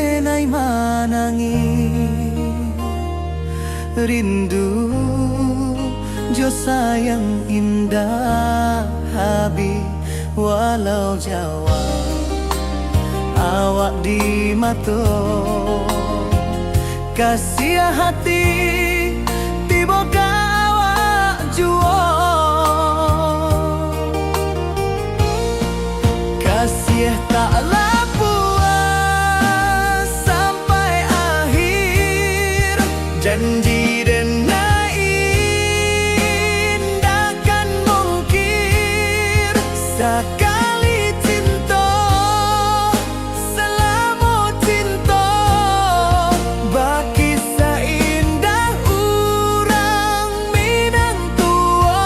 denai manangi rindu jo sayang indah habi walau Jawa awak di mato kasih hati tiba ka awak juo kasih tak puas sampai akhir janji denai indakan mungkir sekali cinta selama cinta baki seindah urang Minang tua.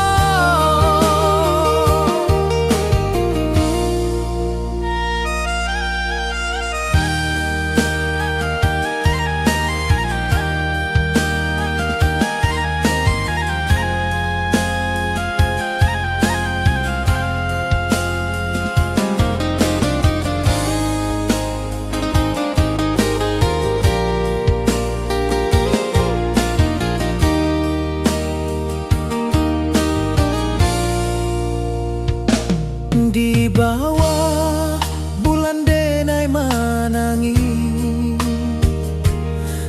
Di bawah bulan denai manangi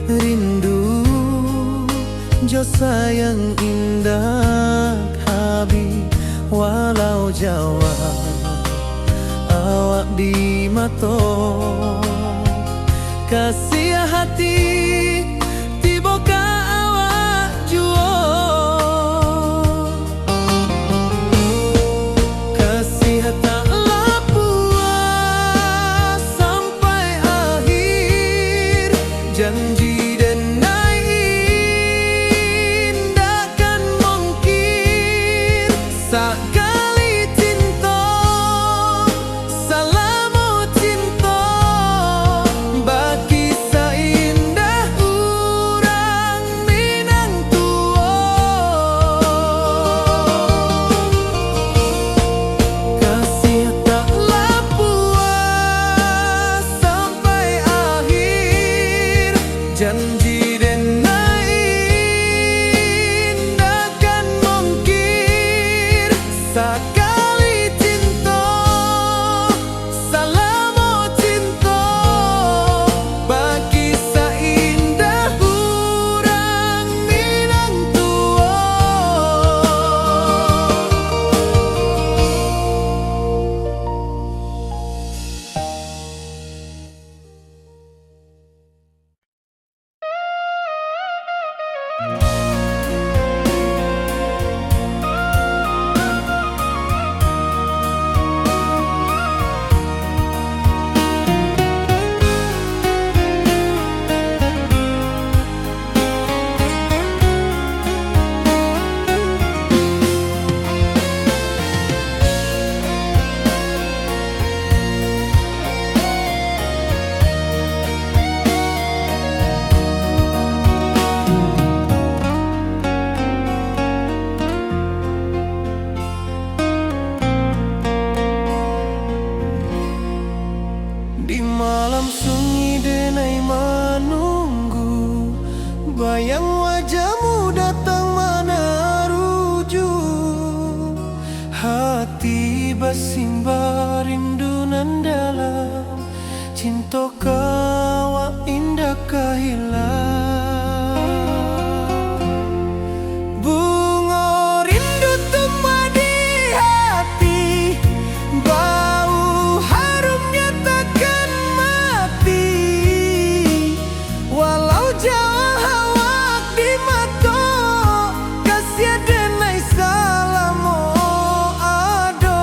rindu jo sayang indah habi walau Jawa awak di mato kasih hati tiba ka awak juo taklah puas sampai akhir janji denai indakan mungkir sekali cinta selama cinta baki seindah urang Minang tua kasih taklah puas sampai akhir janji denai indakan mungkir sekali cinta selama cinta baki seindah urang Minang tua. Di malam sunyi denai menunggu bayang wajahmu datang mana rujuk hati bersimba rindu nan dalam cinta kawa indah kehilang bunga rindu tumbuh di hati bau harumnya takkan mati walau Jawa awak di mato kasih denai salamo ado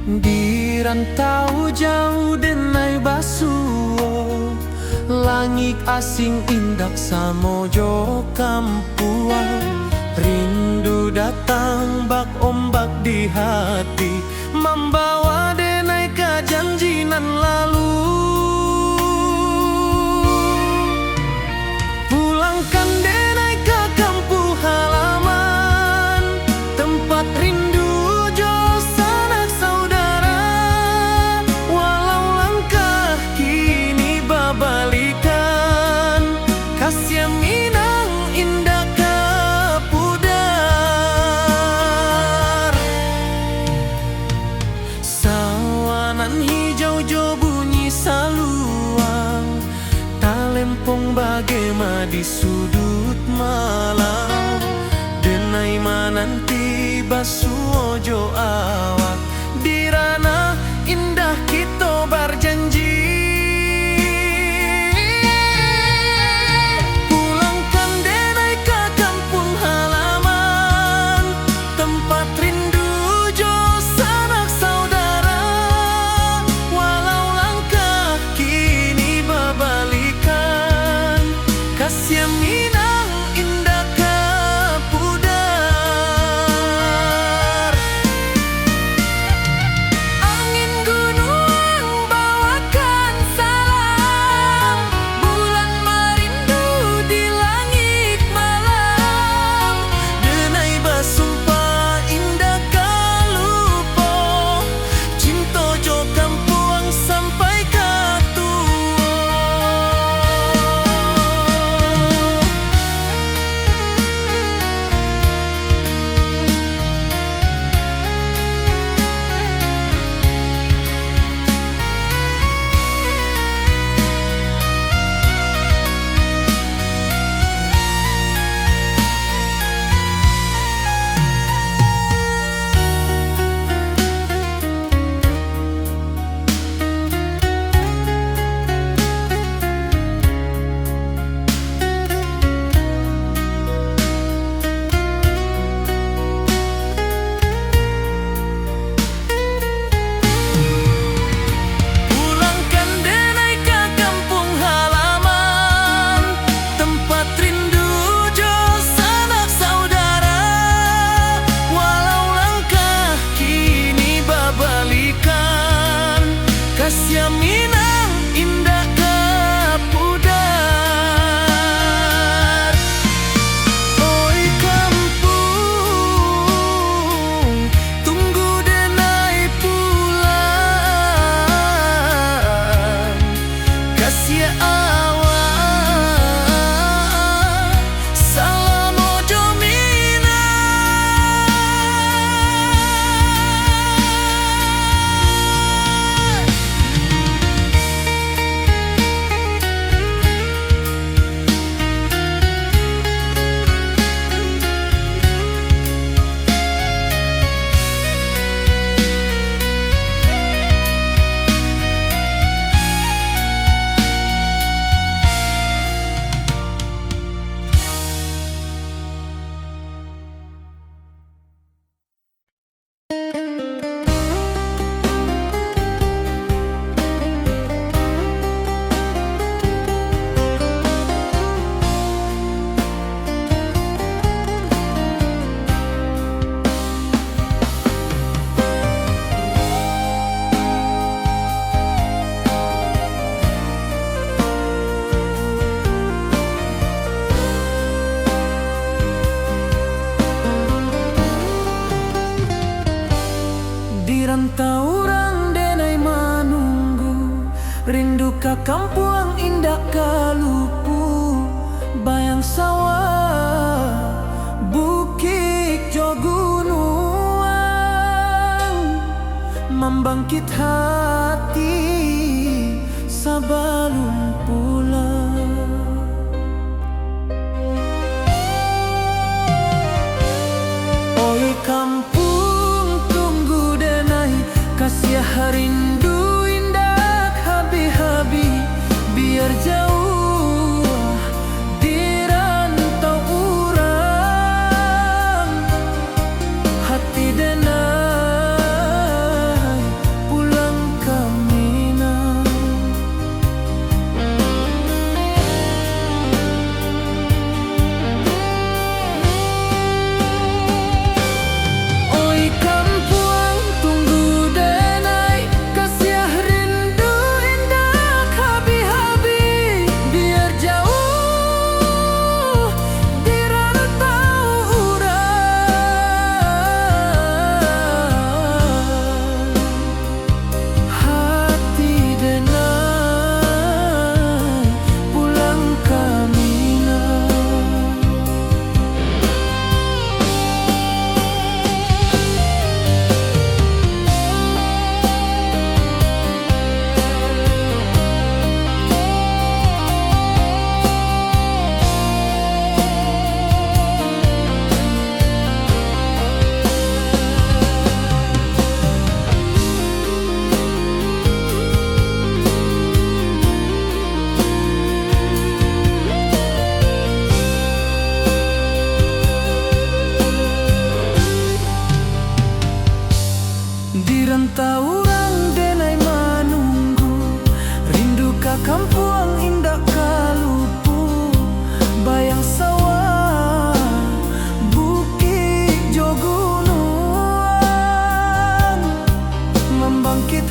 Di rantau jauh denai basuo, langit asing indak samojo kampuang. Rindu datang bak ombak di hati, membawa denai ke janjinan lalu. Pulangkan denai ke kampung halaman, tempat rindu jo sanak saudara. Walau langkah kini babalikan, kasih Minang indah kapudar. Sawanan hijau jo bunyi saluang, talempong bagema di sudut malam. Denai mananti basuo jo awak, di ranah indah kita berjanji. Pulangkan denai ke kampung halaman, tempat rindu jo sanak saudara. Walau langkah kini babalikan, kasih Minang indah kapudar. Angin gunung bawakan salam, bulan merindu di langit malam. Denai basumpah indah kalupo, cinta jo kampuang sampai katua. Pulangkan denai ke kampung halaman, tempat rindu jo sanak saudara. Walau langkah kini babalikan, kasih Minang indah kapudar. Oi kampung, tunggu denai pulang. Kasih awak, salam ojo Minang. Di rantau orang denai manunggu, rindu ka kampuang indah kalupu. Bayang sawah, bukit jo gunung, membangkit hati sabalun pulang. Oi kampung, tunggu denai, kasih rindu indah habi-habi. Biar jauh di rantau urang, hati denai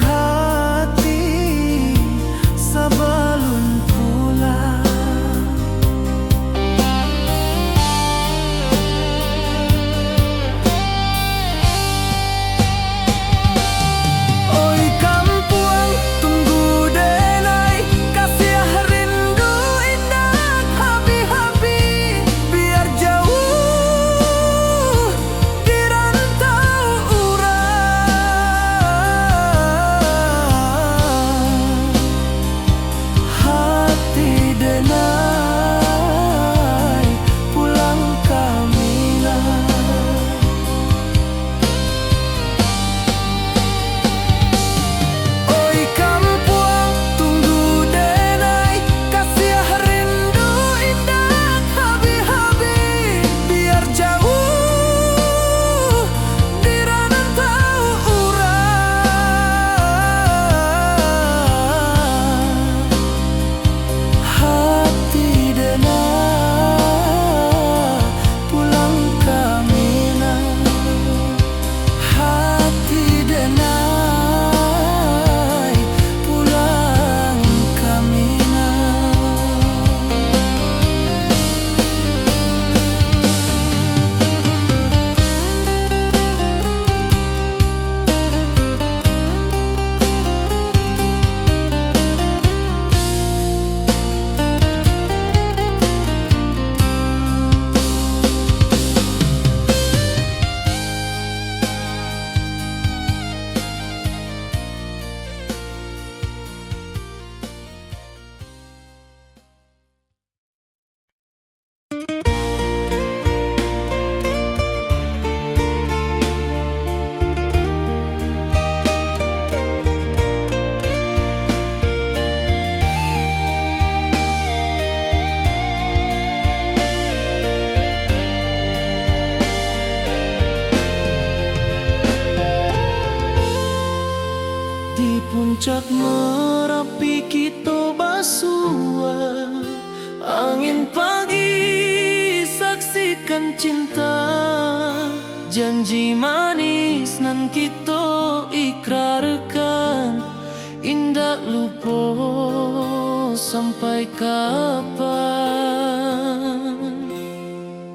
hati sebelum pulang. Oi kampung, tunggu denai, kasih rindu indah habi-habi. Biar jauh di rantau urang, hati denai pulang kamilah. Oi kampung, tunggu denai, kasih rindu indah habi-habi. Biar jauh di rantau urang, hati denai pulang kamilah. Hati denai pulang kamilah. Di puncak Merapi kita basua, angin pagi saksikan cinta. Janji manis nan kita ikrarkan, indah lupa sampai kapan.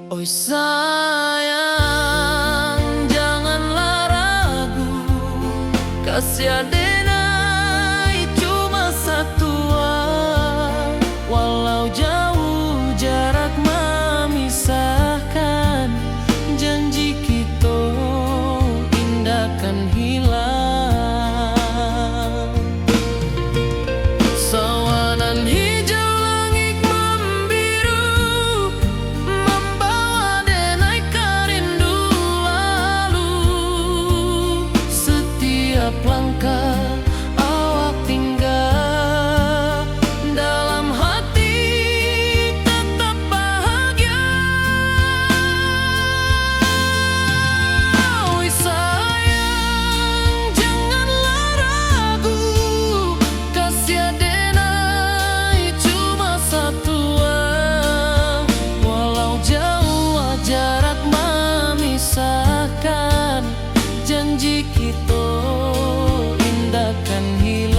Oi sayang, janganlah ragu, kasih denai cuma satuan. Walau jauh jarak memisahkan, janji kita indahkan hilang. Sawanan hijau langit membiru, membawa denai kerindu lalu. Setiap langkah awak tinggal, dalam hati tetap bahagia. Oi sayang, janganlah ragu, kasih denai cuma satuan. Walau jauh jarak memisahkan, janji kita indahkan hilang.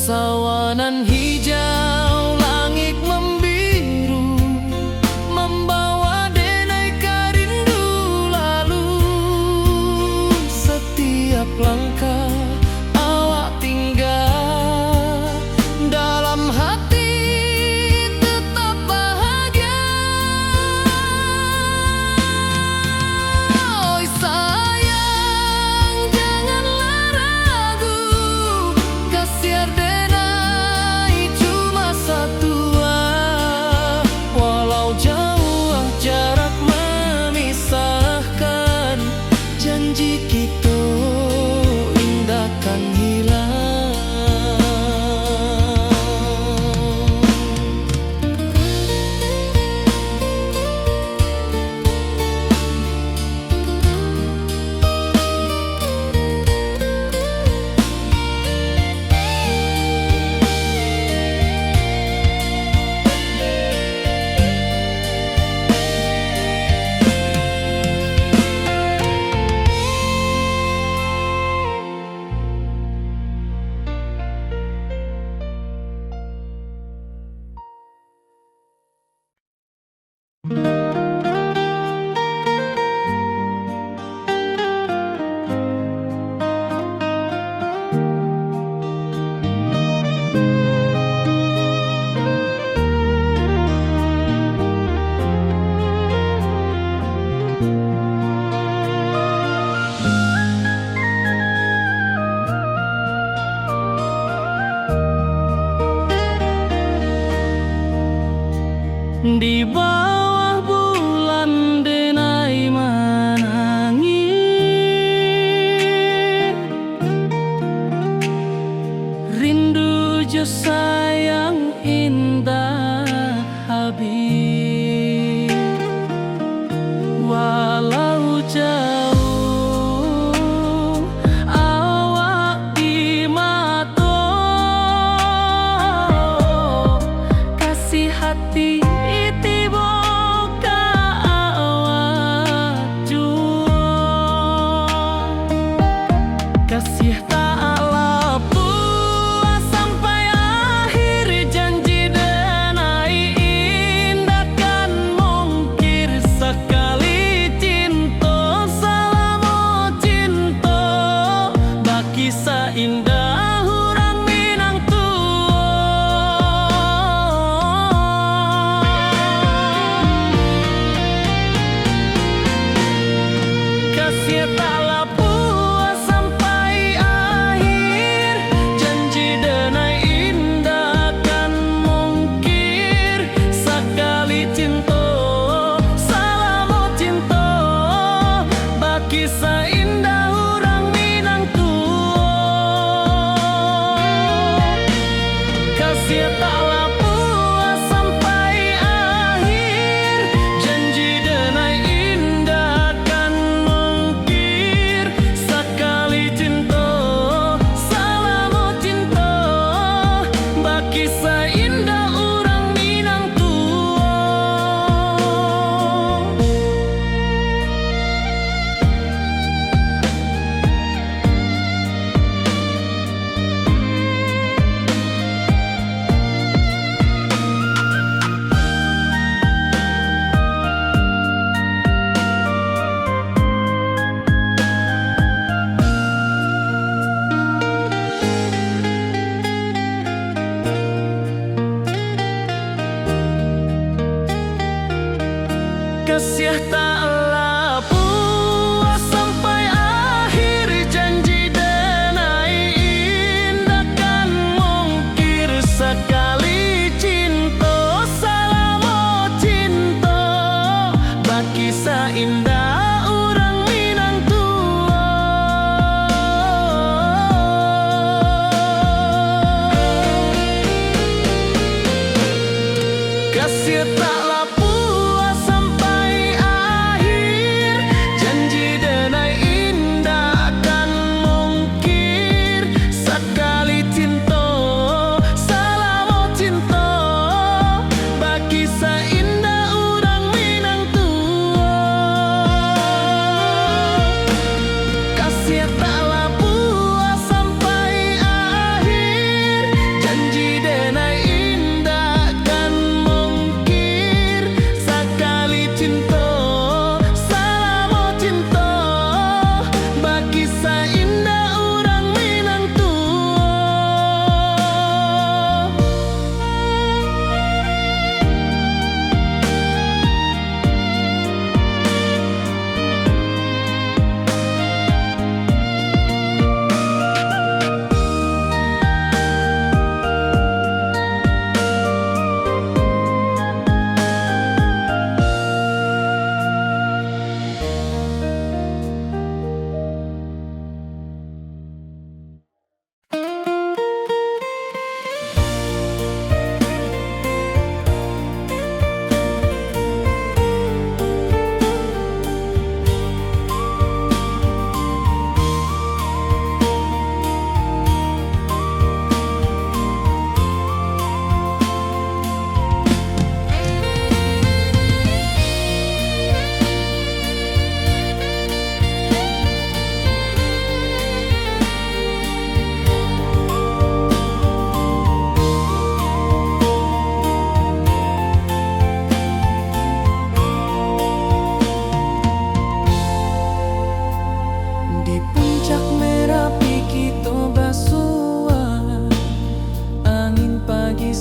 Sawanan hijau langit membiru, membawa denai kerindu lalu. Setiap langkah awak tinggal, dalam hati tetap bahagia. Oi sayang, janganlah ragu, kasih denai cuma Di bawah bulan denai menangi, rindu jo sayang indah habis. Walau jauh awak di mata, kasih hati tiba ka awak jua. Kasih tak lepas sampai akhir, janji denai indah kan mungkir. Sekali cinta selama cinta, baki seindah urang Minang kasih tak lepas sampai akhir, janji denai indah kan mungkir. Sekali cinta selama cinta, baki seindah urang Minang kasih tak lepas sampai akhir, janji denai indah kan mungkir. Sekali cinta selama cinta, baki seindah urang Minang kasih tak lepas sampai akhir, janji denai indah kan mungkir. Sekali cinta selama cinta, baki seindah urang Minang kasih tak lepas sampai akhir, janji denai indah kan mungkir. Sekali cinta selama cinta, baki seindah urang Minang kasih tak lepas sampai akhir, janji denai indah kan mungkir. Sekali cinta selama cinta, baki seindah urang Minang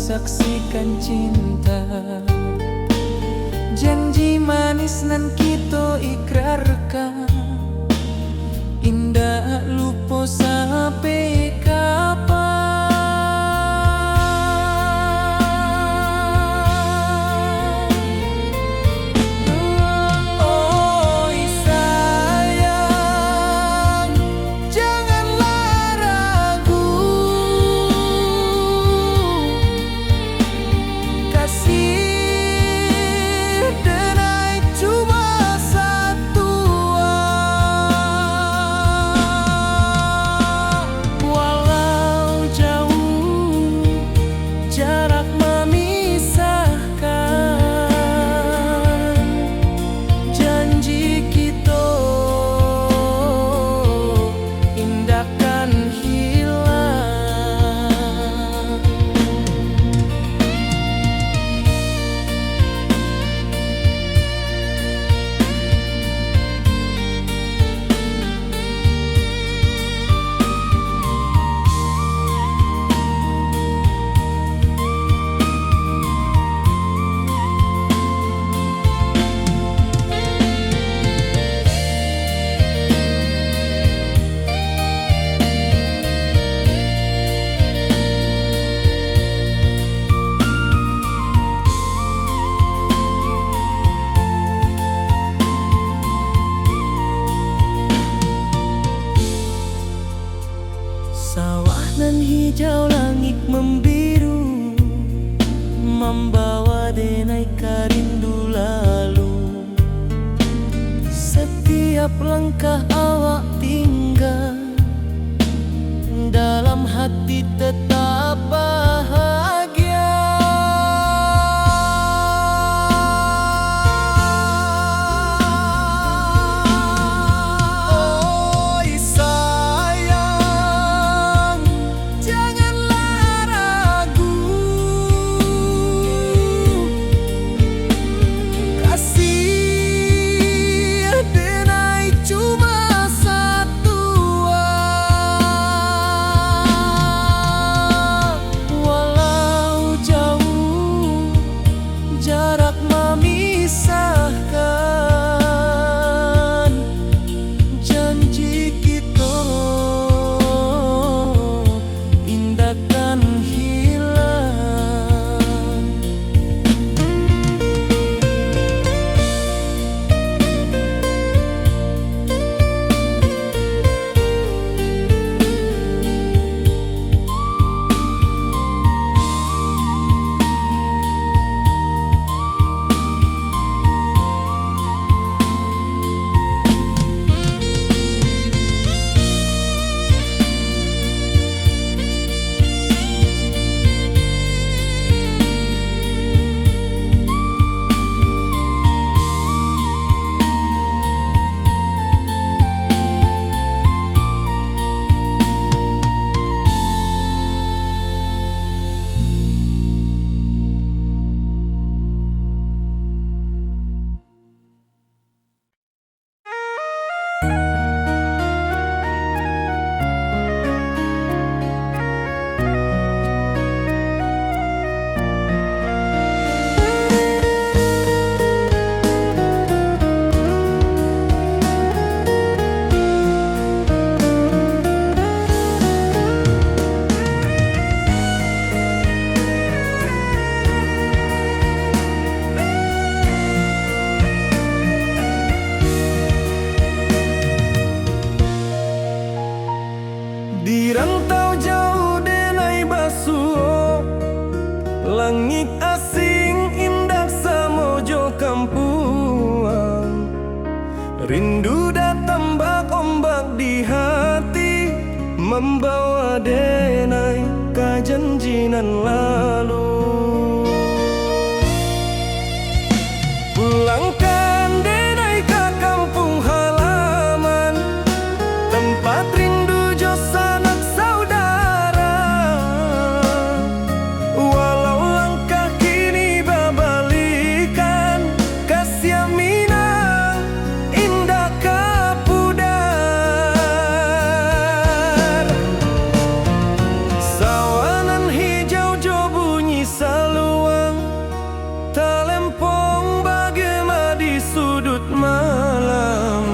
saksikan cinta, janji manis nan kita ikrarkan, indah lupa sampai kapan. membawa denai karindu lalu. Setiap langkah awak tinggal, dalam hati tetap bahagia. Oi sayang, janganlah ragu. Kasih denai cuma satu. Walau jauh jarak memisahkan, janji kita indahkan hilang. Di rantau jauh denai basuh, langit asing indah samojo kampuang. Rindu datang bak ombak di hati, membawa denai kajanjinan lalu. Pulangkan denai ke kampung halaman, tempat rindu jo sanak saudara. Walau langkah kini babalikan, kasih minang indah kapudar. Sawanan hijau jo bunyi saluang, talempong bagema di sudut malam.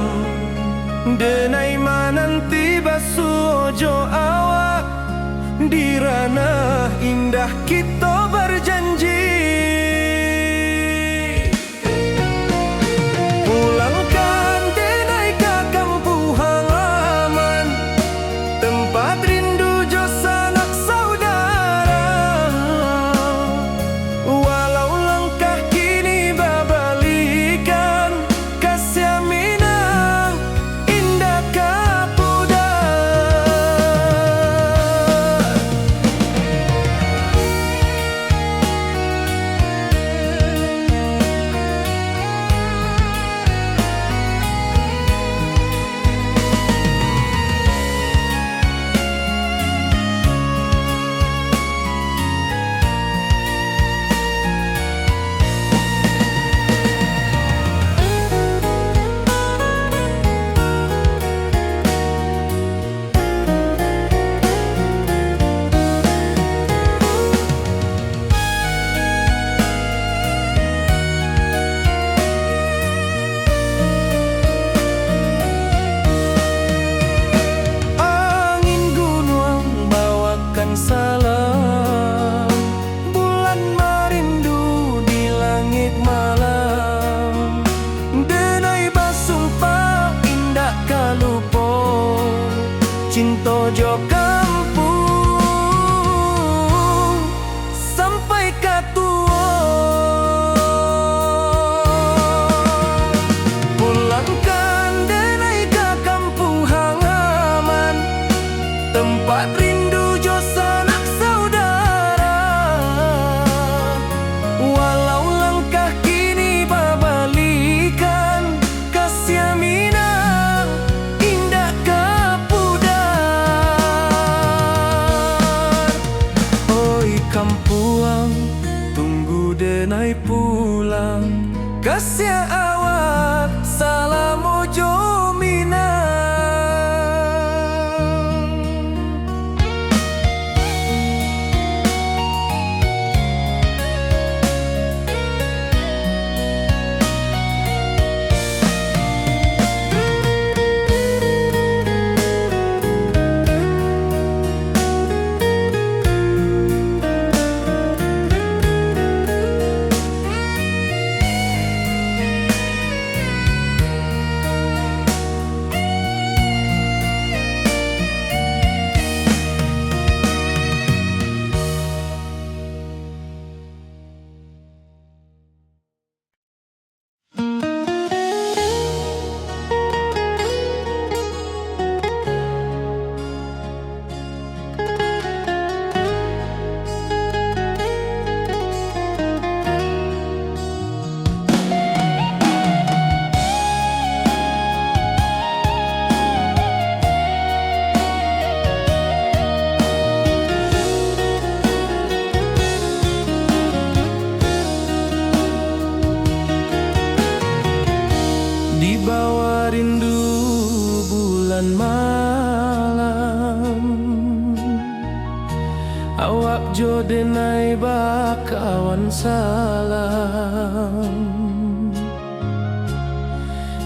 Denai mananti basuh ojo awak, di ranah indah kita berjanji. Pulangkan denai ke kampung halaman, tempat rindu jo sanak saudara. Walau langkah kini babalikan, kasih minang indah kapudar. Cintojo kampung sampai katua. denai pulang. Kasih awak salam ojo minang. Di bawah rindu bulan malam, awak jo denai bakawan salam.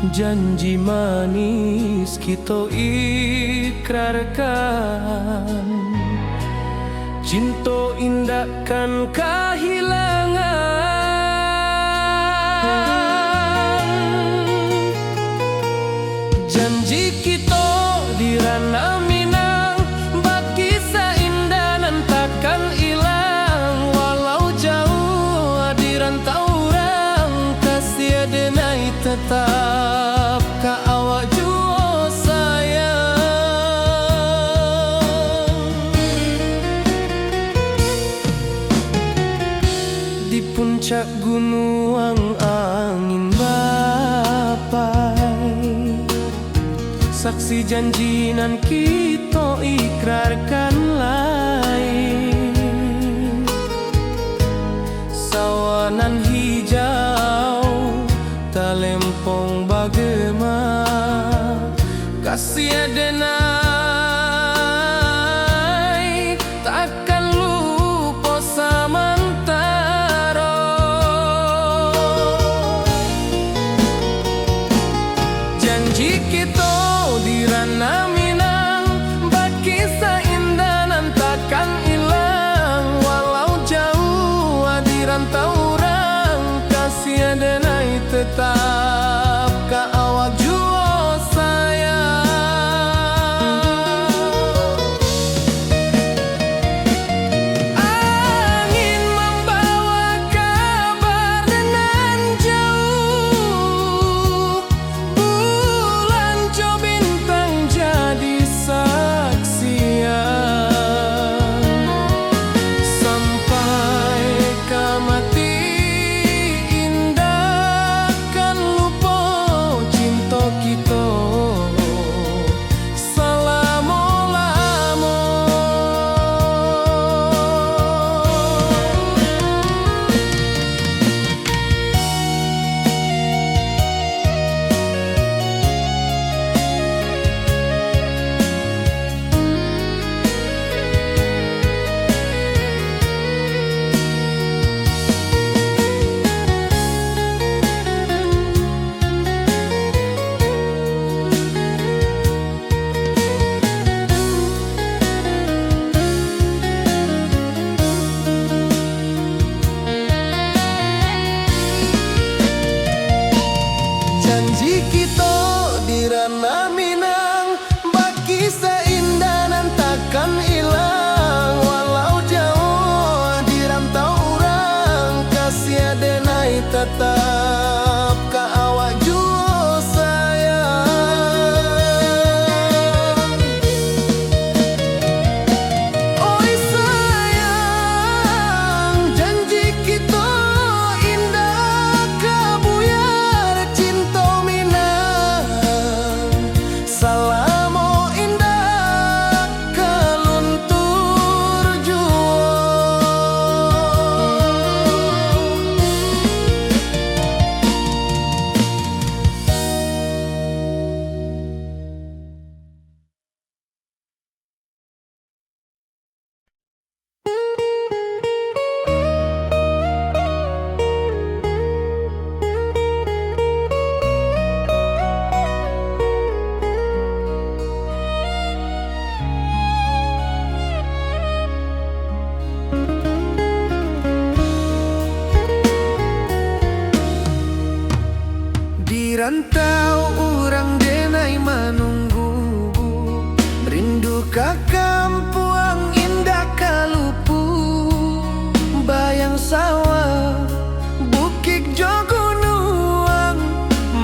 Janji manis kita ikrarkan, cinta indahkan kehilangan. Janji kita di ranah Minang, bakisah indah nan takkan hilang. Walau jauh di rantau orang, kasih denai tetap ka awak jua sayang. Di puncak gunung angin bapai, saksi janji nan kita ikrarkan lain. Sawanan hijau talempong bagema, kasih denai takkan lupa samantara. Janji kita di ranah Minang, bakisah indah nan takkan hilang. Walau jauh di rantau orang, kasih denai tetap ka awak jua sayang. Angin membawa kabar nan jauh, bulan jo bintang jadi saksian. Sampai kematian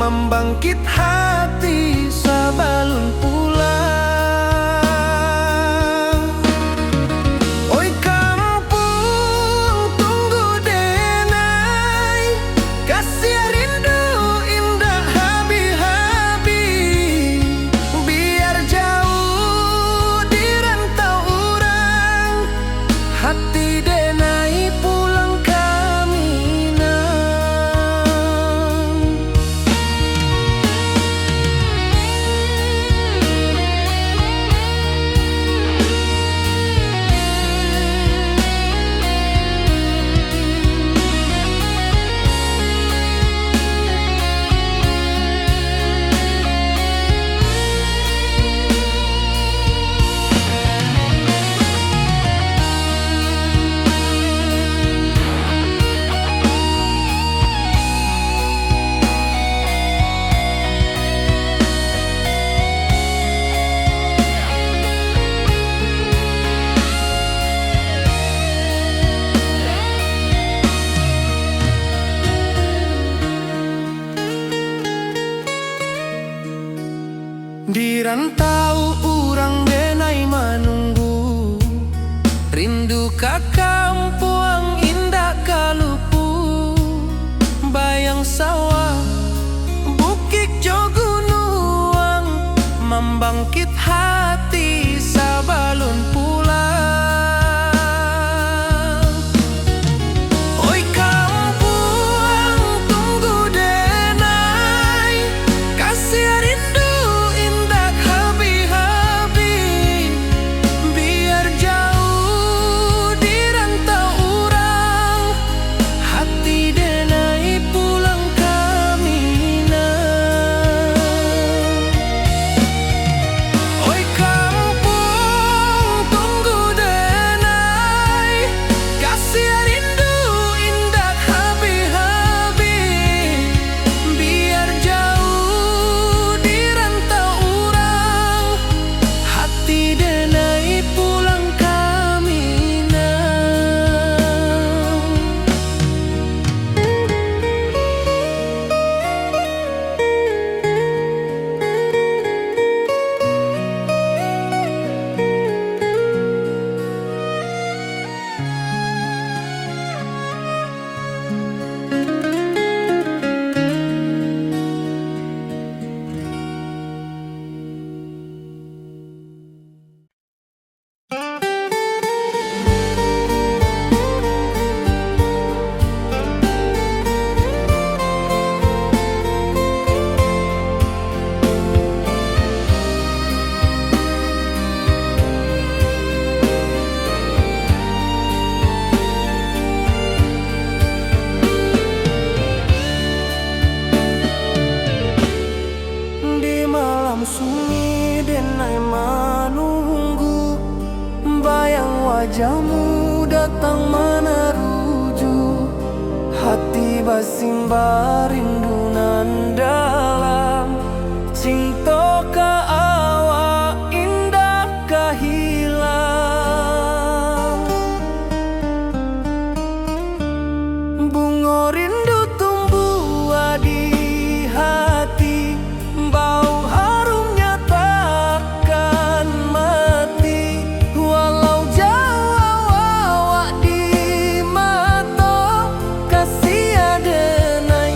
membangkit hati sabalun pulang. Oi kampung tunggu denai, kasih rindu indah habi-habi. Biar jauh di rantau urang, hati denai pulang ka Minang. Di rantau urang denai manunggu, rindu ka kampung indah kalupu. Bayang sawah bukit jo gunung, membangkit hati sabalun pulang. Oi kampung tunggu denai, kasih rindu indah habi-habi. Biar jauh di rantau urang, hati denai pulang ka Minang. Oi kampung tunggu denai, kasih rindu indah habi-habi. Biar jauh di rantau urang, hati denai pulang ka Minang. Di malam sunyi denai menunggu, bayang wajahmu datang meneruju. Hati basimba rindu nan dalam, cinta ka awak indah ka hilang. Bunga rindu tumbuh di hati, bau harumnya takkan mati. Walau jauh awak di mata, kasih denai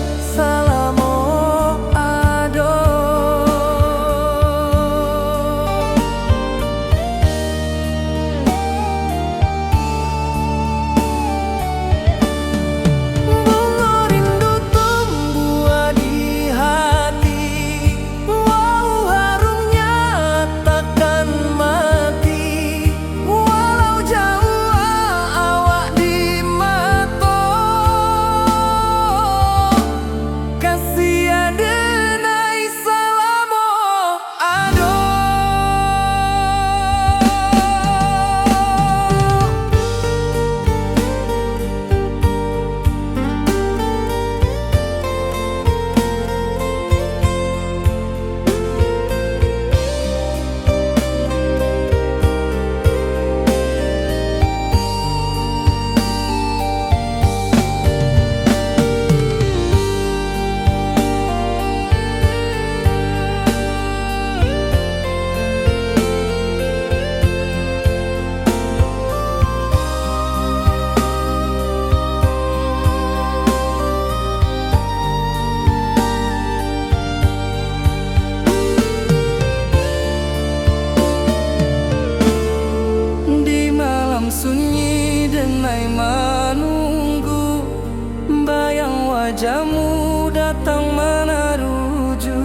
wajahmu datang meneruju,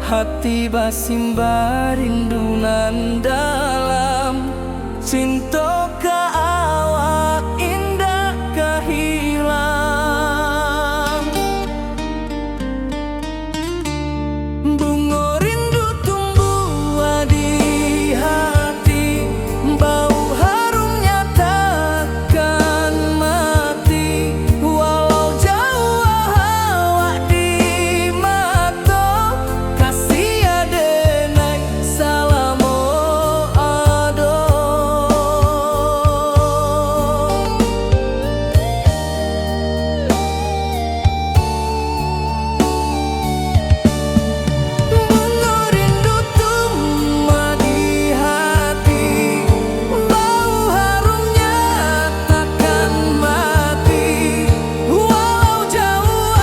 hati basimba rindunan dalam cinta ke awak indah kehilang. Bunga rindu tumbuh di hati, bau harumnya takkan mati. Walau jauh awak di mata, kasih adenai salamo ado. Bunga rindu tumbuh di hati, bau harumnya takkan mati. Walau jauh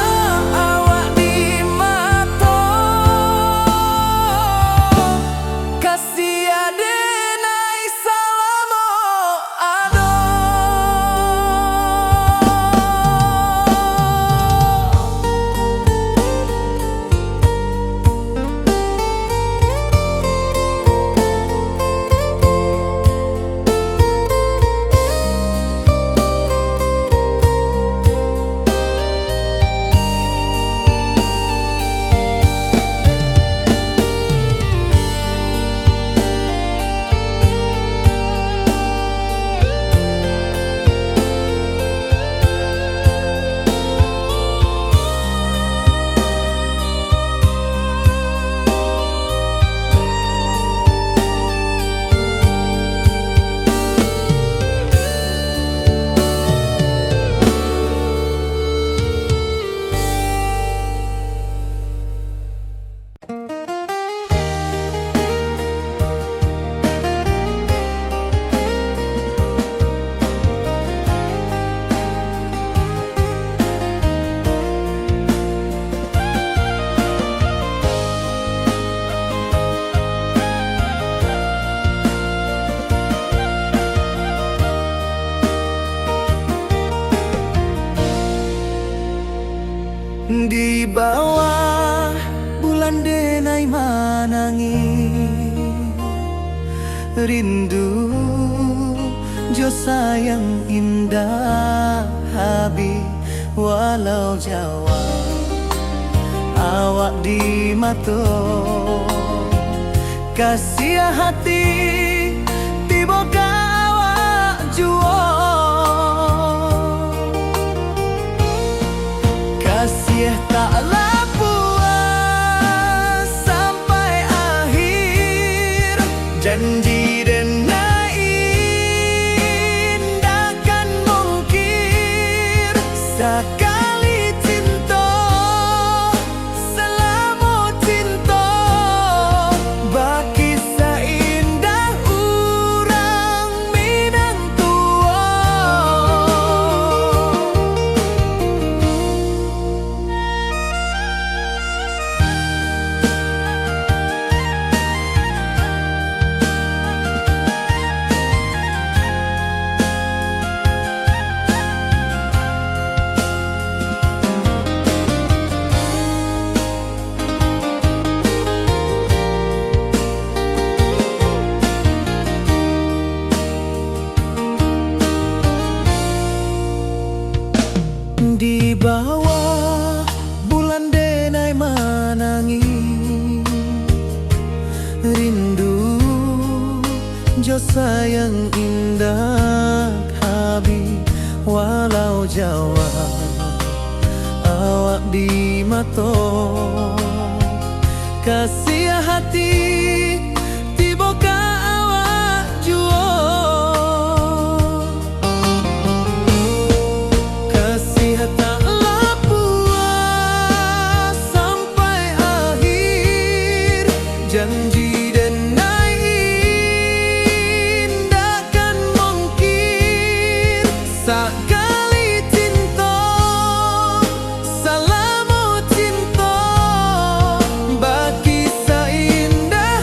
awak di mata, kasih adenai salamo ado. Di bawah bulan denai manangi, rindu jo sayang indah habi. Walau jawa awak di mata, kasih hati tiba ka awak jua. Kasih taklah puas sampai akhir, janji denai takkan mungkir. Sekali cinta selama cinta, baki seindah urang minang tua. Di bawah bulan denai manangi, rindu jo sayang indah habi. Walau jawa awak di mata, kasih hati tiba ka awak jua. Kasih taklah puas sampai akhir, janji denai takkan mungkir. Sekali cinta selama cinta, baki seindah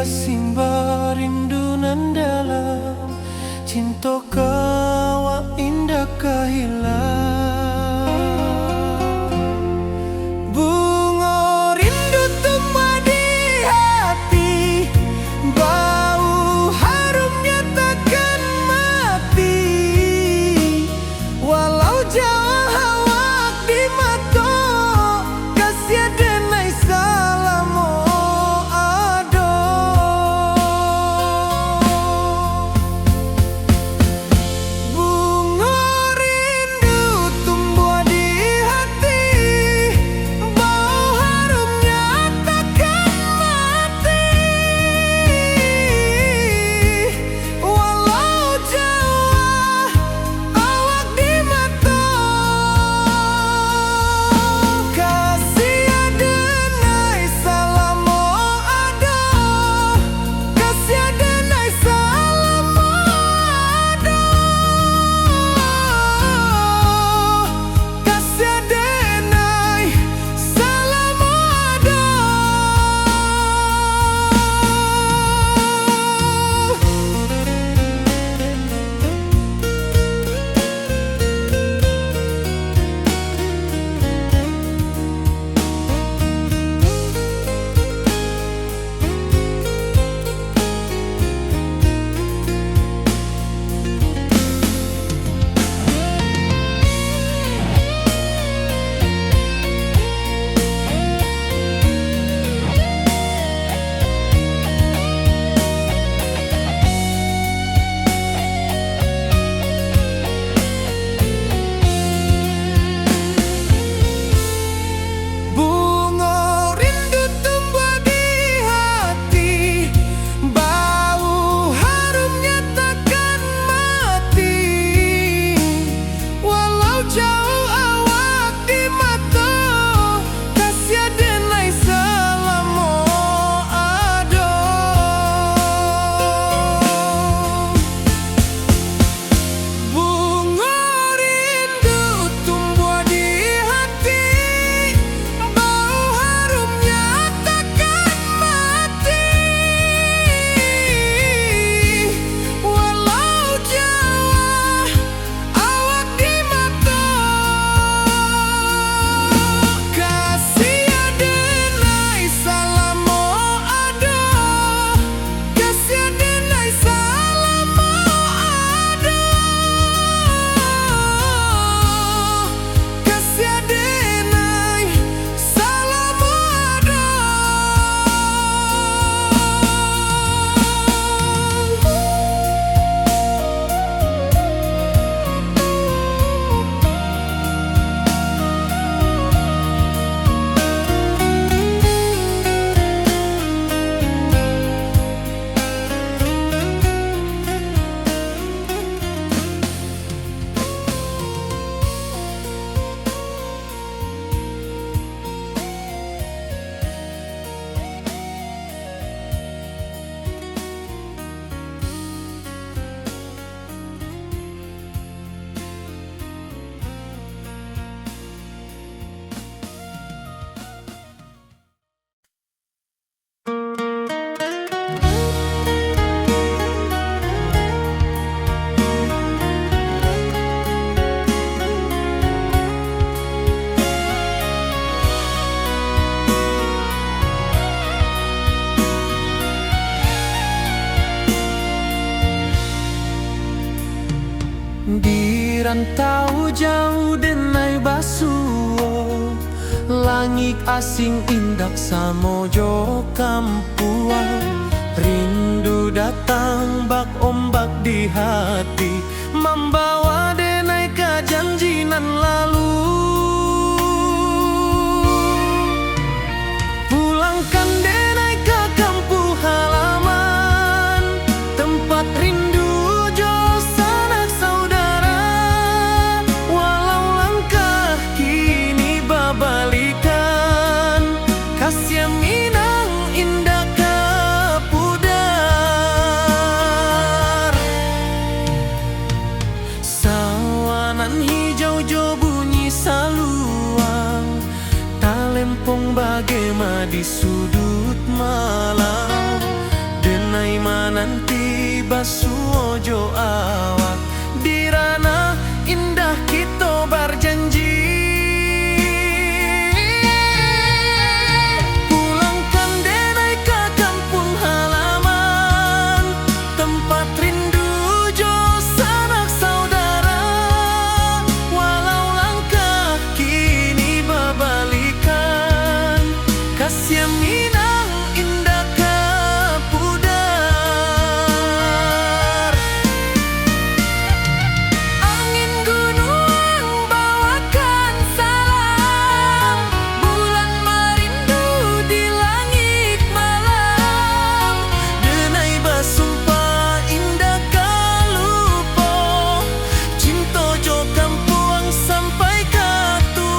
kasimba rindu nan dalam, cinta kawa indah kahilang. Bunga rindu tumbuh di hati, bau harumnya takkan mati. Walau jauh awak di mata, kasih denai salamo ado. Bunga rindu tumbuh di hati, bau harumnya takkan mati. Walau jauh awak di mata, kasih denai salamo ado, kasih denai salamo ado, kasih denai salamo ado. Bunga rindu tumbuh di hati, bau harumnya takkan mati. Walau jauh awak di mata, kasih denai salamo ado. Bunga rindu tumbuh di hati, bau harumnya takkan mati. Walau jauh awak di mata, kasih denai salamo ado, kasih denai salamo ado, kasih denai salamo ado. Di rantau jauh denai basuo, langit asing indak samojo kampuan. Rindu datang bak ombak di hati, membawa denai ke janji nan lalu. Pulangkan denai ke kampung halaman, tempat rindu jo sanak saudara. Walau langkah kini babalikan, kasih minang indah ke pudar. Sawanan hijau jo bunyi saluang, talempong bagema di sudut malam. basu ojo awak dirana indah kita berjanji. Pulangkan denai ke kampung halaman, tempat rindu jo sanak saudara. Walau langkah kini babalikan, kasih Minang indah ke pudar. Angin gunung bawakan salam, bulan merindu di langit malam. Denai basumpah indah kalupo, cinta jo kampung sampai ke tua.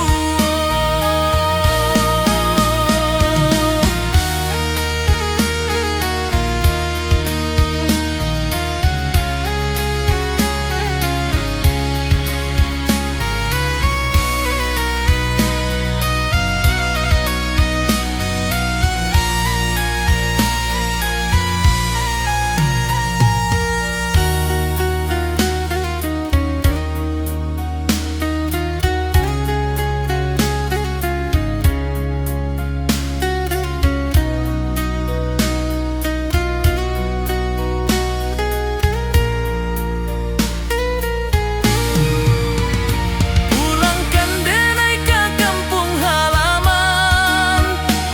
Pulangkan denai ke kampung halaman,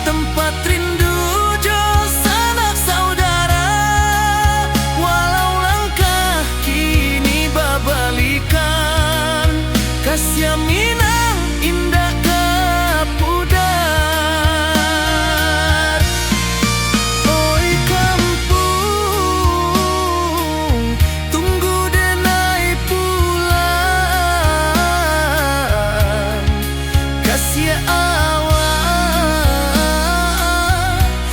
tempat rindu jo sanak saudara. Walau langkah kini babalikan, kasih Minang indah ke pudar. Oi kampung, tunggu denai pulang, kasih awak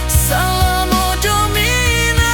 salam ojo Minang.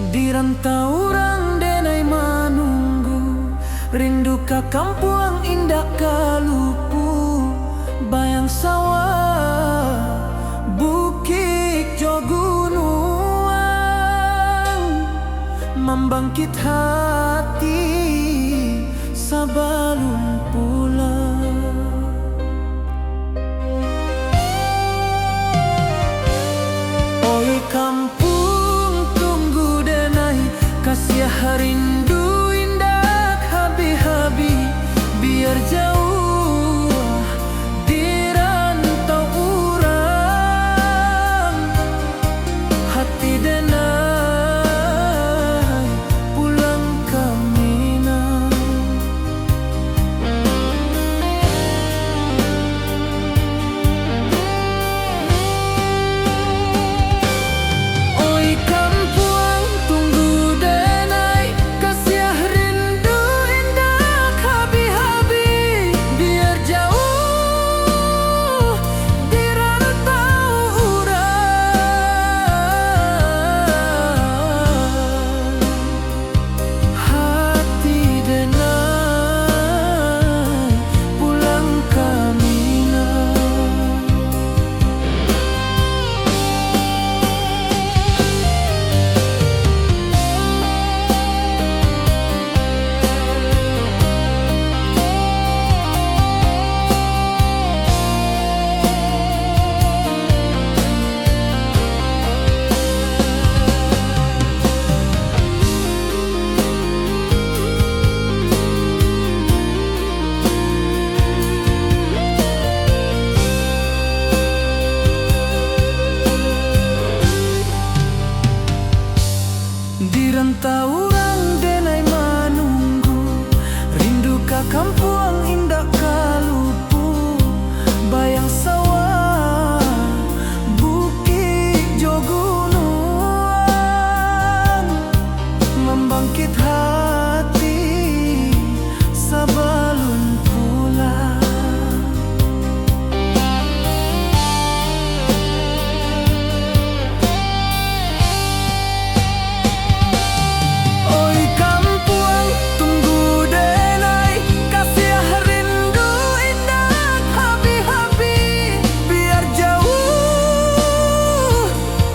Di rantau orang denai manunggu, rindu ka kampung indah kalupu. Bayang sawah, bukit jo gunung, membangkit hati sabalun pulang. Oi kampung, tunggu denai kasih rindu indah habi-habi. Biar jauh di rantau urang, hati denai pulang ke Minang. Entah orang denai menunggu, rindu ka kampung indah kalupu, bayang sawah, bukit jo gunung, membangkit hati sebelum pulang. Oi kampung tunggu denai, kasih rindu indah habi-habi, biar jauh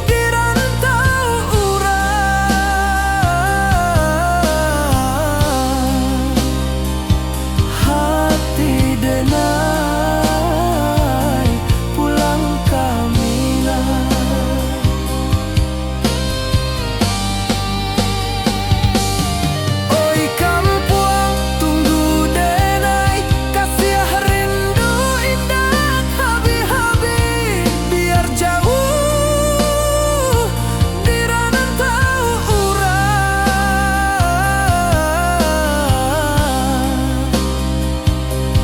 di rantau urang. Hati denai pulang kamilah. Oi kampung tunggu denai, kasih rindu indah habi-habi, biar jauh di rantau urang.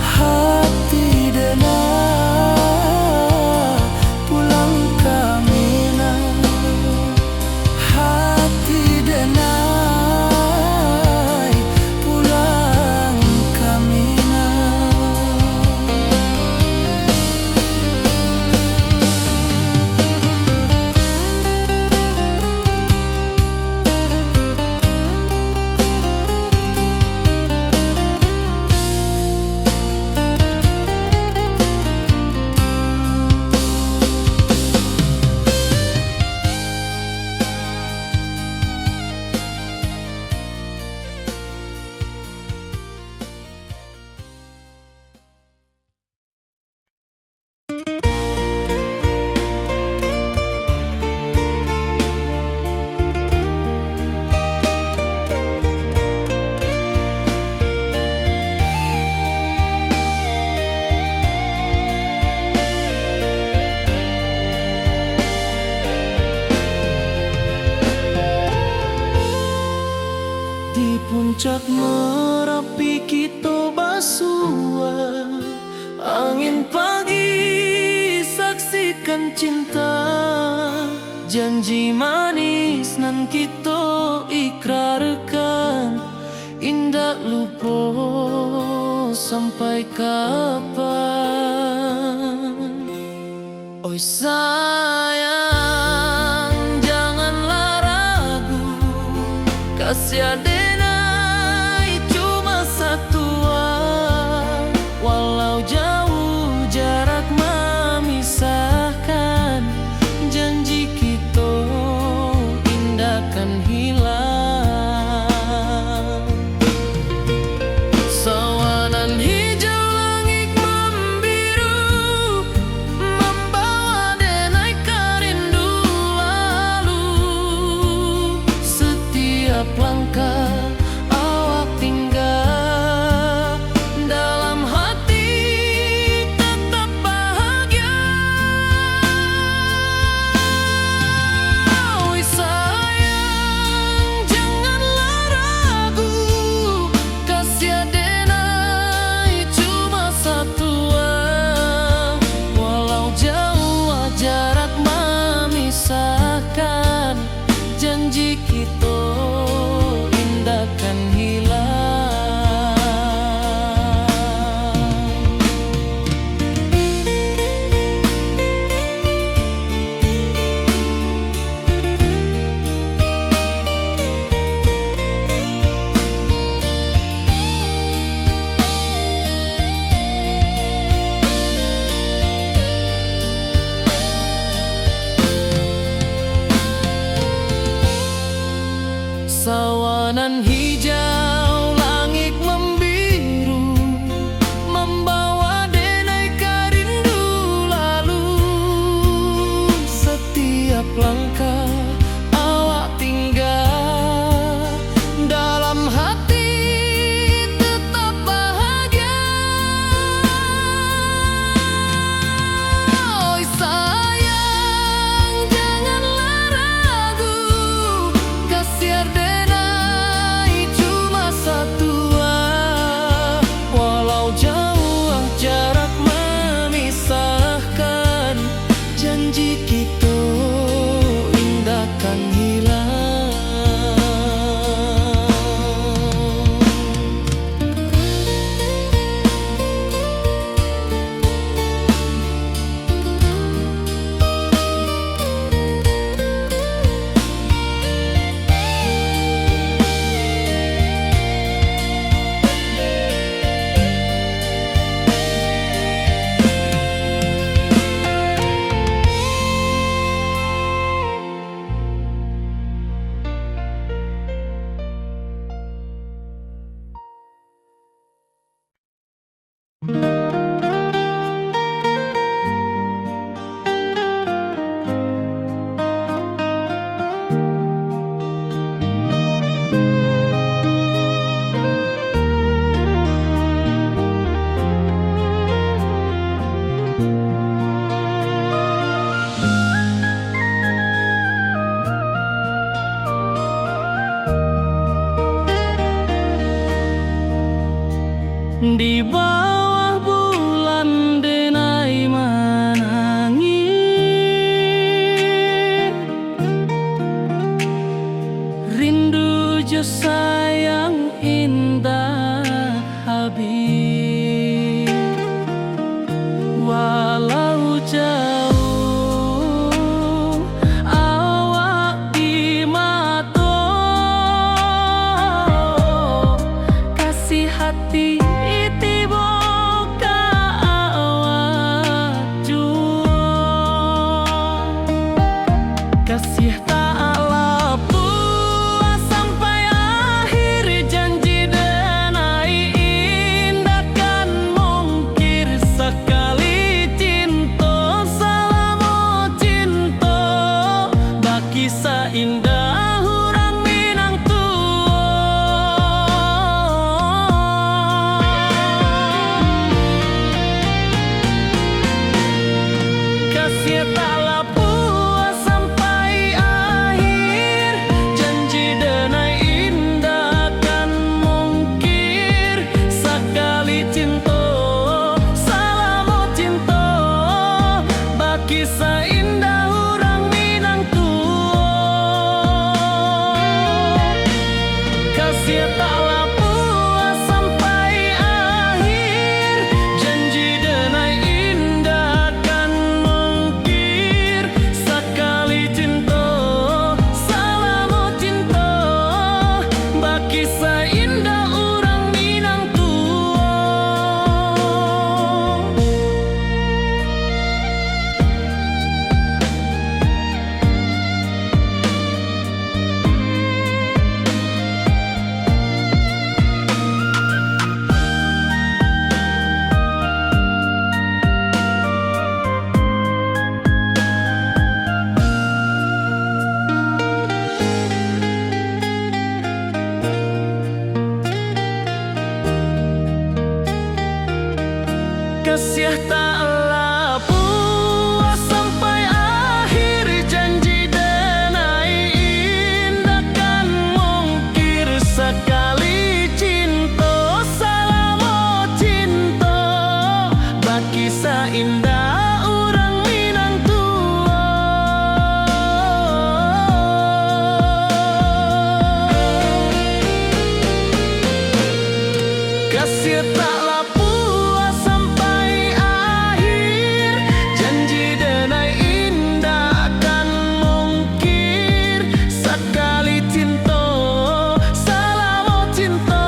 Hati denai pulang kamilah. Hati denai pulang kamilah. Di puncak Merapi kita basua, angin pagi saksikan cinta, janji manis nan kita ikrarkan, indah lupa sampai kapan. Oi sayang janganlah ragu, kasih denai cuma satu, walau jauh jarak memisahkan, janji kita indah kan hilang. Sawanan hijau langit membiru, membawa denai kerindu lalu, setiap langkah awak tinggal, dalam hati tetap bahagia. Oi sayang janganlah ragu, kasih denai cuma satu, walau jauh jarak memisahkan, janji kita indah kan hilang. Sawanan hijau langit membiru, membawa denai kerindu lalu, setiap langkah awak tinggal, dalam hati tetap bahagia. Oi sayang janganlah ragu, kasih denai Kasih taklah puas sampai akhir, janji denai indah kan mungkir. Sekali cinta selama cinta, baki seindah urang Minang tua. Kasih taklah puas sampai akhir, janji denai indah kan mungkir. Sekali cinta selama cinta, baki seindah urang Minang tua. Kasih taklah puas sampai akhir, janji denai indah kan mungkir. Sekali cinta selama cinta, baki seindah urang Minang tua. Kasih taklah puas sampai akhir, janji denai indah kan mungkir. Sekali cinta selama cinta, baki seindah urang Minang tua. Kasih taklah puas sampai akhir, janji denai indah kan mungkir. Sekali cinta selama cinta,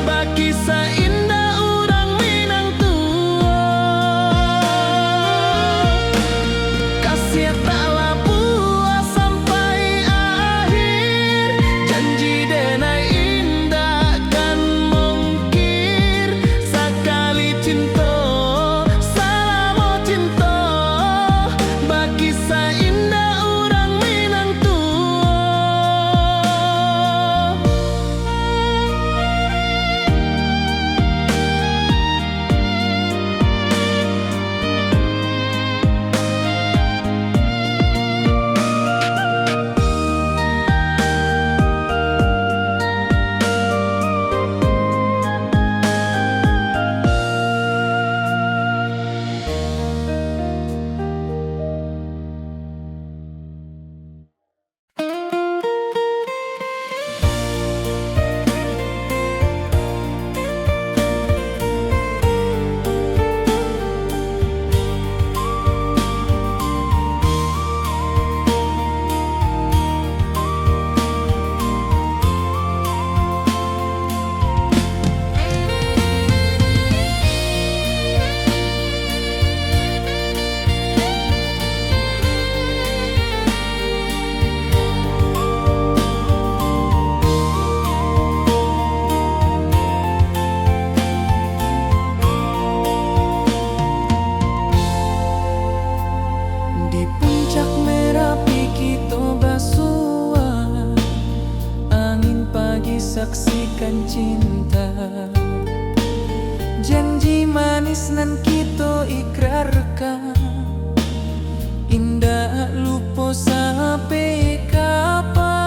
baki seindah urang Minang tua. Kasih taklah puas sampai akhir, janji denai indah kan mungkir. Sekali cinta selama cinta, baki seindah urang Minang tua. Di puncak Merapi kita basua, angin pagi saksikan cinta. Janji manis nan kita ikrarkan, indah lupa sampai kapan.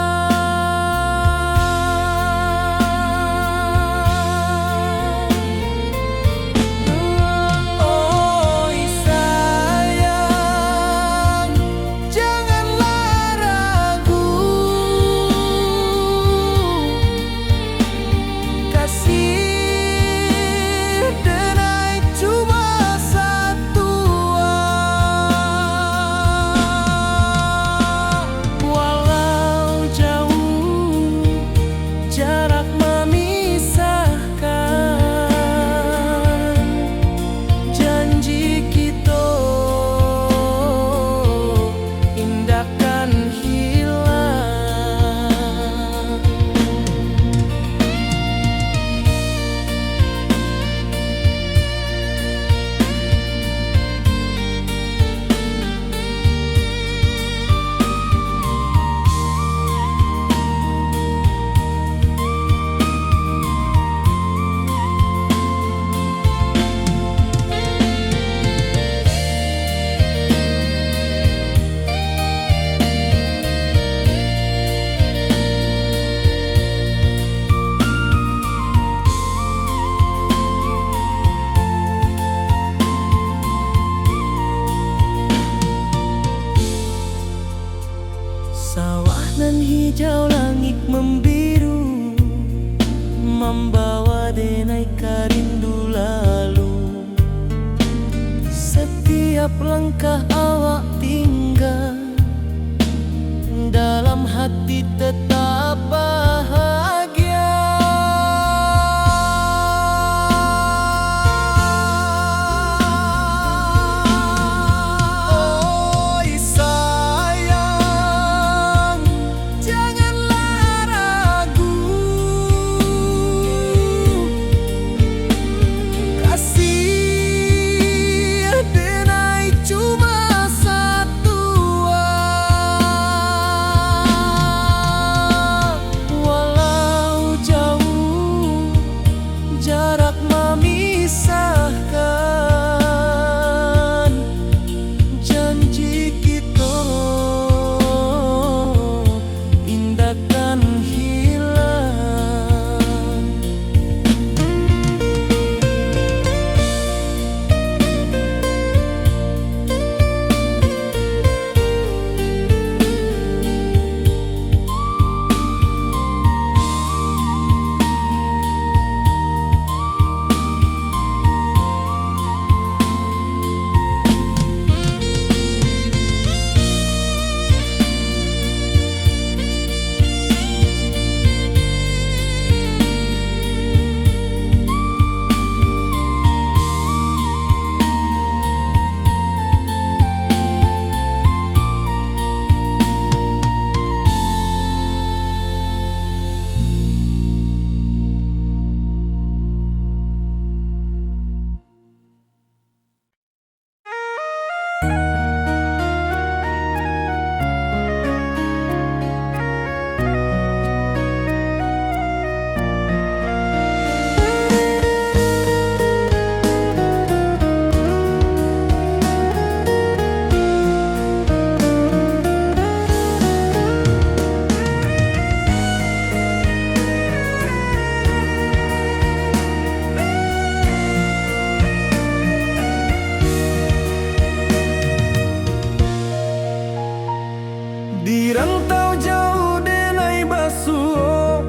Oi sayang, janganlah ragu, kasih denai cuma satu Nan hijau langit membiru, membawa denai rindu lalu. Setiap langkah awak tinggal, dalam hati tetap bahagia. Oi sayang, janganlah ragu. Kasih denai cuma satu. Walau jauh jarak memisahkan, janji kita indahkan hilang. Di rantau jauh denai basuh,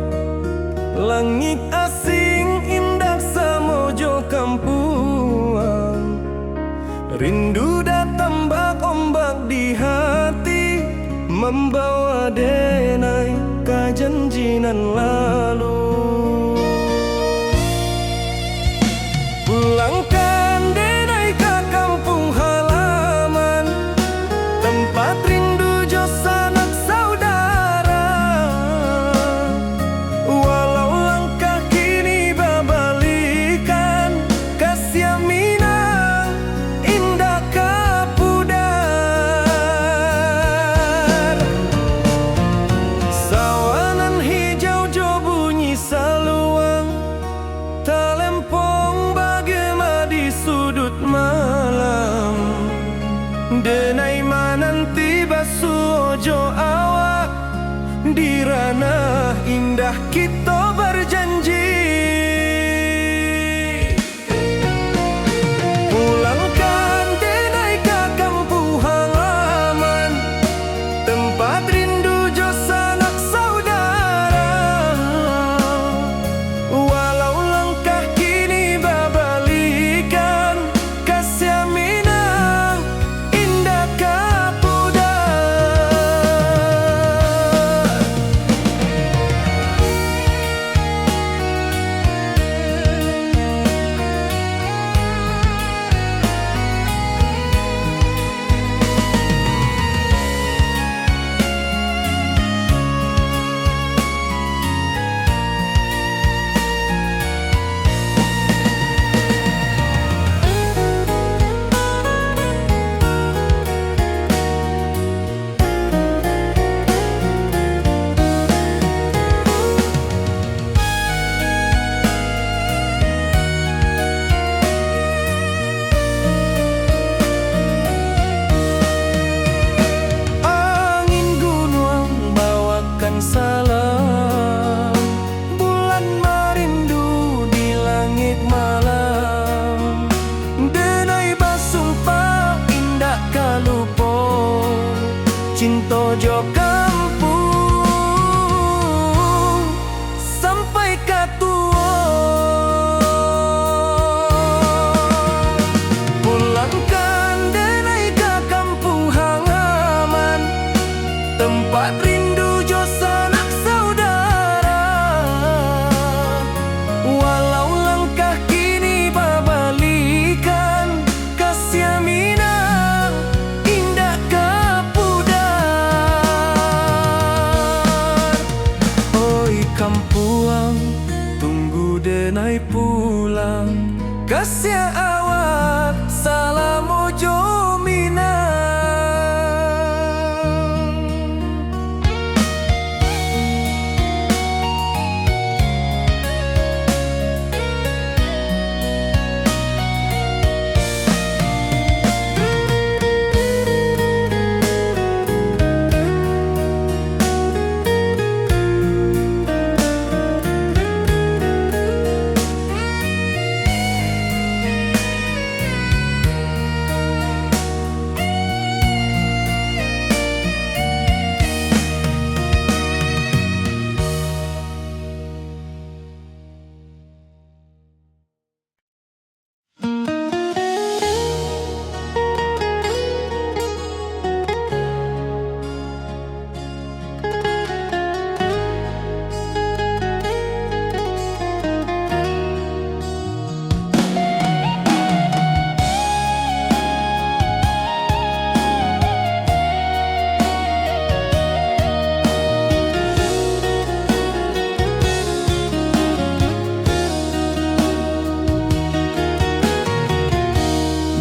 langit asing indah samojo kampuang. Rindu datang bak ombak di hati, membawa denai kajanjinan lalu. Pulangkan denai ke kampung halaman, tempat rindu jo sanak saudara. Walau langkah kini babalikan, kasih minang indah kapudar. Sawanan hijau jo bunyi saluang, talempong bagema di sudut malam. Denai mananti basuh jo awak, di ranah indah kita berjanji. Pulangkan denai ke kampung halaman, tempat rindu jo sanak saudara. Walau langkah kini babalikan, kasih minang indah kapudar. cinta jo kampung. tempat rindu jo sanak saudara. Walau langkah kini babalikan, kasih minang indah kapudar. Oi kampuang, tunggu denai pulang, kasih awak salam ojo minang.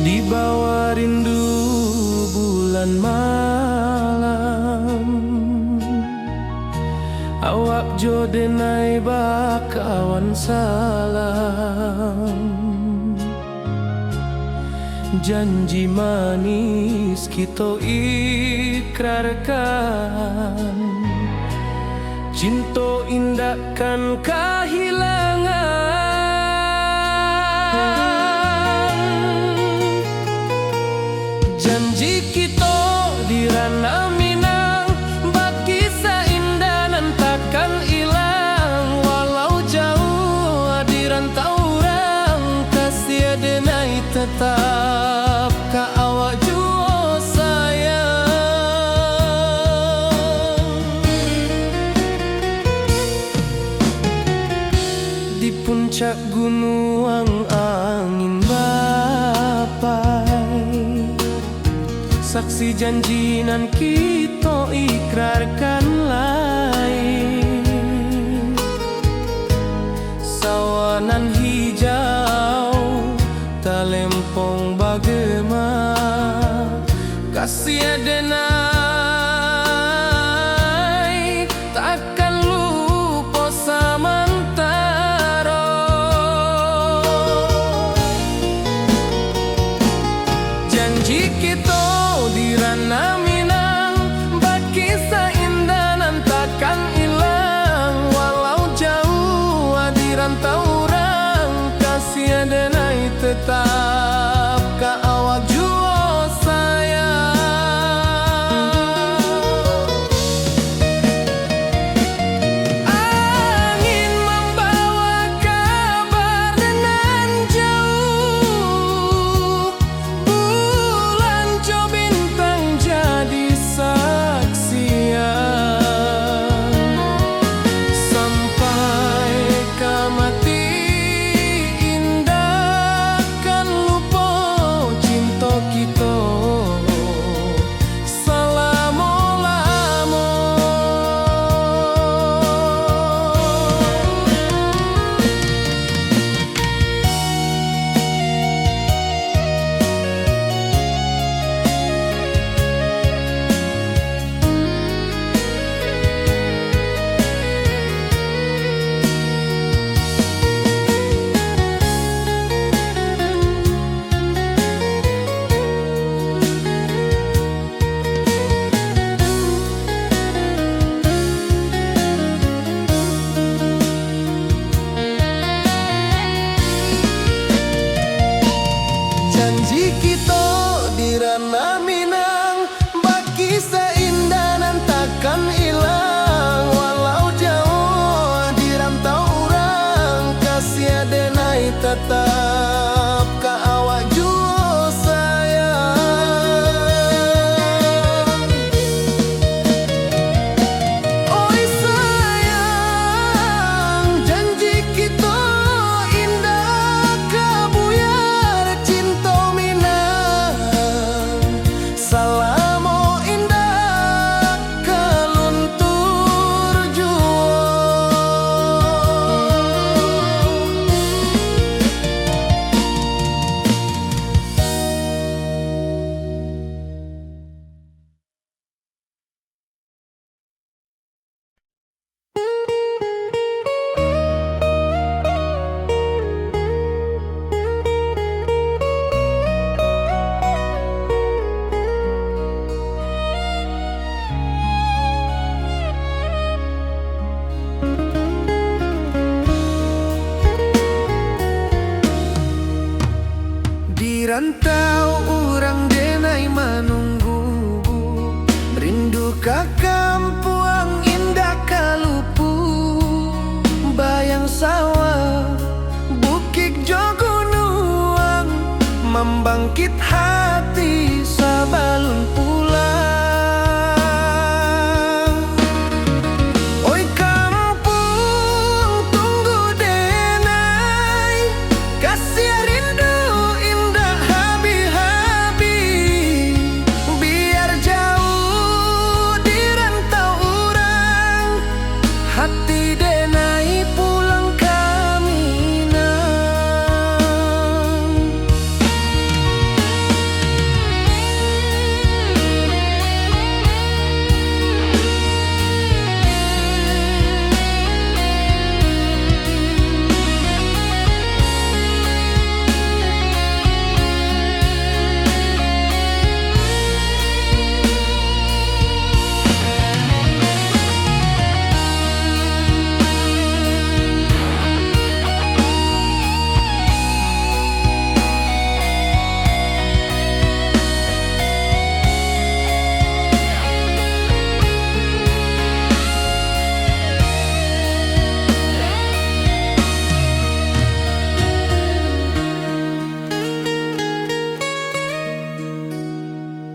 Di bawah rindu bulan malam, awak jo denai bakawan salam. Janji manis kita ikrarkan, cinta indahkan kehilangan. Janji kita di ranah Minang, bakisah indah nan takkan hilang. Walau jauh di rantau orang, kasih denai tetap ka awak jua sayang. Di puncak gunung angin bapai, saksi janji nan kita ikrarkan lain. Sawanan hijau talempong bagema, kasih denai takkan lupa samantara. Janji kita di ranah Minang, membangkit hati sabalun pulang. Oi kampung tunggu denai, kasih rindu indah habi-habi. Biar jauh di rantau orang, hati denai pulang kaminang.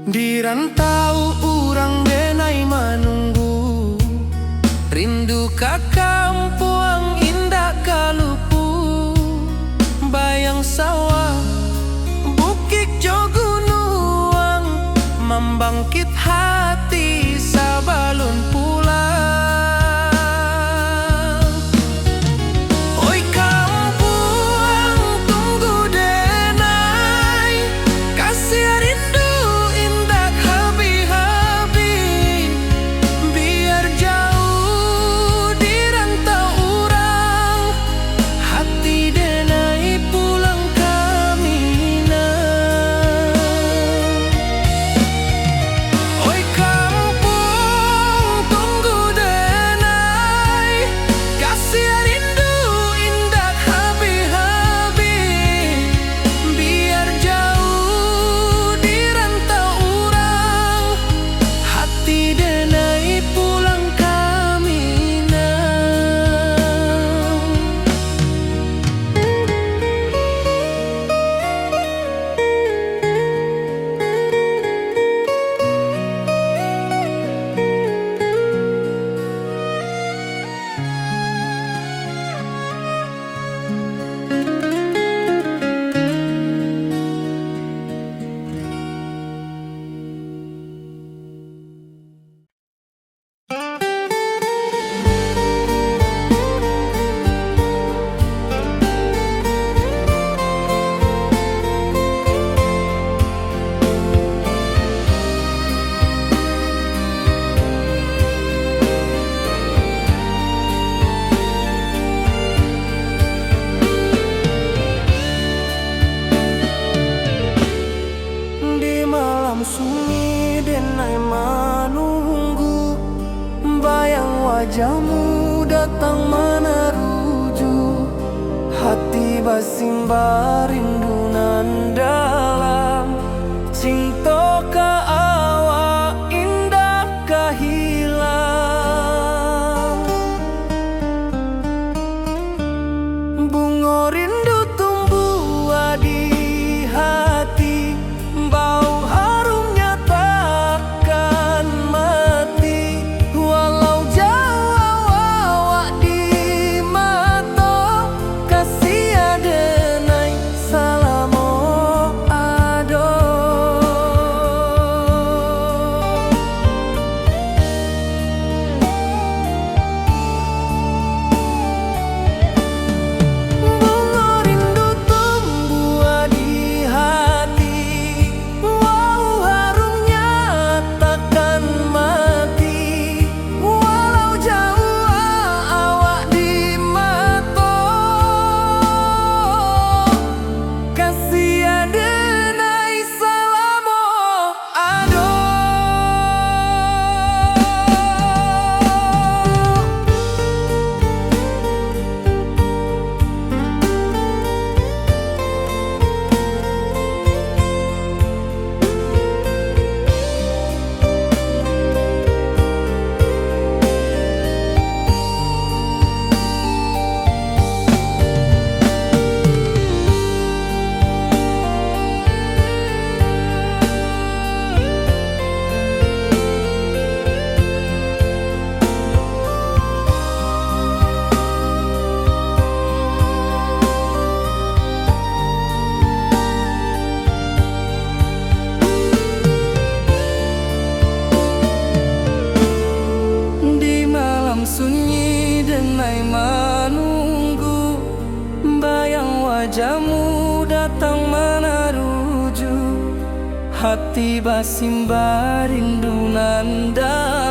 Di rantau urang denai manunggu, rindu ka kampung indah kalupu. Bayang sawah bukit jo gunung, membangkit hati sabalun pulang. Oi kampung tunggu denai, kasih rindu indah habi-habi. Biar jauh di rantau urang, hati denai pulang kaminang. Oi kampung tunggu denai, kasih rindu indah habi-habi. Biar jauh di rantau urang, hati denai pulang kaminang. Di malam sunyi denai menunggu, bayang wajahmu datang meneruju. Hati basimba rindu nan dalam, cinta ka awak indah ka hilang. Bunga rindu tumbuh di hati, bau harumnya takkan mati. Walau jauh awak di mata, kasih denai salamo Wajahmu datang menaruju hati basimba rindu nanda.